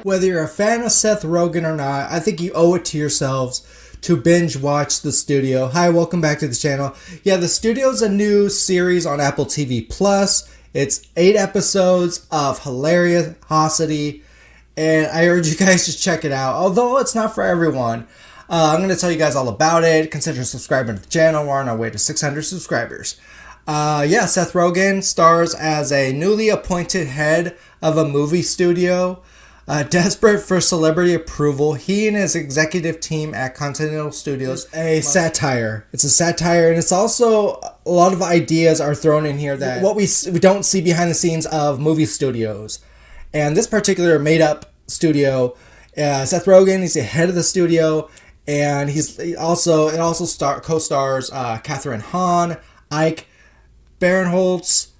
Whether you're a fan of Seth Rogen or not, I think you owe it to yourselves to binge watch The Studio. Hi, welcome back to the channel. Yeah, The Studio is a new series on Apple TV Plus. It's 8 episodes of hilariosity, and I urge you guys to check it out. Although it's not for everyone, I'm going to tell you guys all about it. Consider subscribing to the channel. We're on our way to 600 subscribers. Yeah, Seth Rogen stars as a newly appointed head of a movie studio. Desperate for celebrity approval, he and his executive team at Continental Studios, a satire. It's a satire, and it's also a lot of ideas are thrown in here that what we don't see behind the scenes of movie studios. And this particular made-up studio, Seth Rogen, he's the head of the studio, and it also co-stars Catherine Hahn, Ike Barinholtz,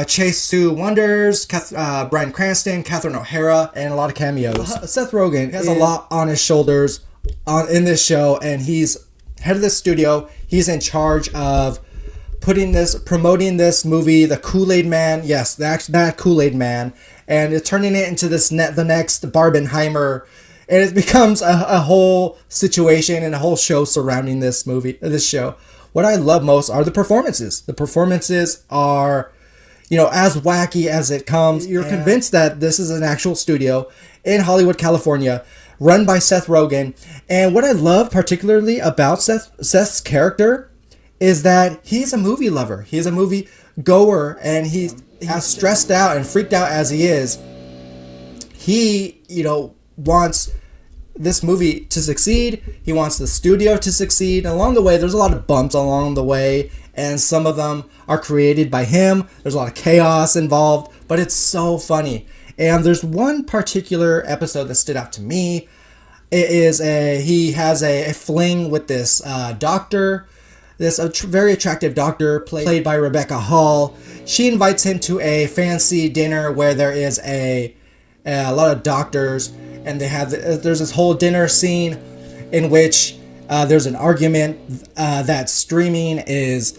Chase Sue Wonders, Bryan Cranston, Catherine O'Hara, and a lot of cameos. Seth Rogen has a lot on his shoulders in this show, and he's head of the studio. He's in charge of promoting this movie, The Kool-Aid Man. Yes, that Kool-Aid Man, and turning it into the next Barbenheimer. And it becomes a whole situation and a whole show surrounding this show. What I love most are the performances. The performances are, as wacky as it comes. You're convinced that this is an actual studio in Hollywood, California, run by Seth Rogen. And what I love particularly about Seth's character is that he's a movie lover. He's a movie goer, and he's as stressed out and freaked out as he is. He, wants this movie to succeed. He wants the studio to succeed. And along the way, there's a lot of bumps along the way, and some of them are created by him. There's a lot of chaos involved, but it's so funny. And there's one particular episode that stood out to me. He has a fling with this doctor, this very attractive doctor played by Rebecca Hall. She invites him to a fancy dinner where there is a lot of doctors, and there's this whole dinner scene in which there's an argument that streaming is,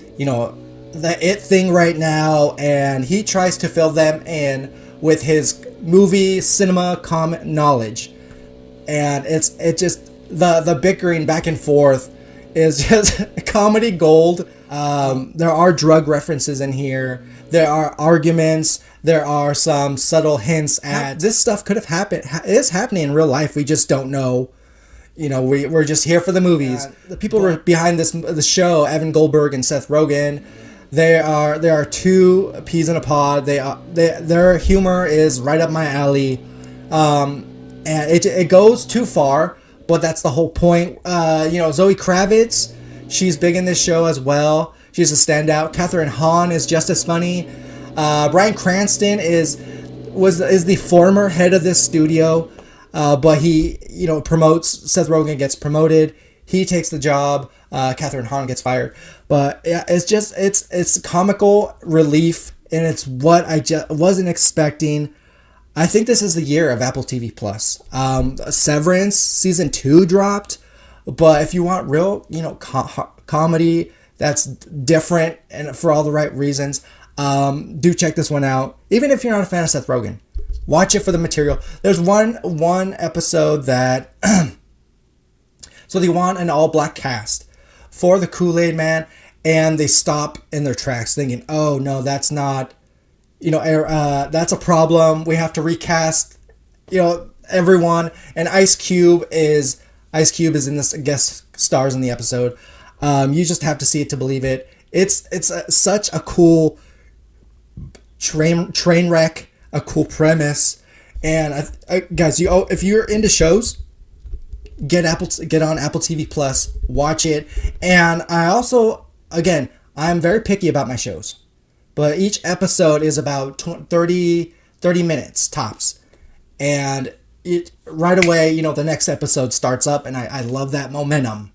the it thing right now, and he tries to fill them in with his movie cinema knowledge, and it's just the bickering back and forth is just comedy gold. There are drug references in here. There are arguments. There are some subtle hints at this stuff could have happened. Is happening in real life. We just don't know. We're just here for the movies. The people behind the show, Evan Goldberg and Seth Rogen, there are two peas in a pod. Their humor is right up my alley, and it goes too far, but that's the whole point. Zoe Kravitz, she's big in this show as well. She's a standout. Catherine Hahn is just as funny. Bryan Cranston is the former head of this studio, but he promotes. Seth Rogen gets promoted. He takes the job. Catherine Hahn gets fired. But yeah, it's comical relief, and it's what I just wasn't expecting. I think this is the year of Apple TV Plus. Severance season 2 dropped, but if you want real comedy that's different and for all the right reasons, do check this one out. Even if you're not a fan of Seth Rogen, watch it for the material. There's one episode that so they want an all-black cast for the Kool-Aid Man, and they stop in their tracks thinking, oh no, that's not, that's a problem. We have to recast, everyone. And Ice Cube is in this, guest stars in the episode. You just have to see it to believe it. It's such a cool train wreck, a cool premise, and guys, if you're into shows, get on Apple TV Plus, watch it. And I also, again, I'm very picky about my shows, but each episode is about 30 minutes tops, and right away, the next episode starts up, and I love that momentum.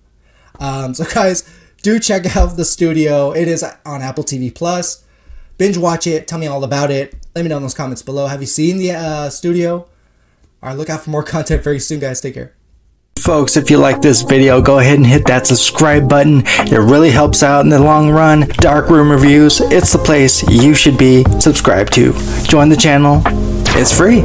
So guys, do check out The Studio. It is on Apple TV Plus. Binge watch it. Tell me all about it. Let me know in those comments below. Have you seen The Studio? All right, look out for more content very soon, guys. Take care. Folks, if you like this video, go ahead and hit that subscribe button. It really helps out in the long run. Dark Room Reviews, it's the place you should be subscribed to. Join the channel. It's free.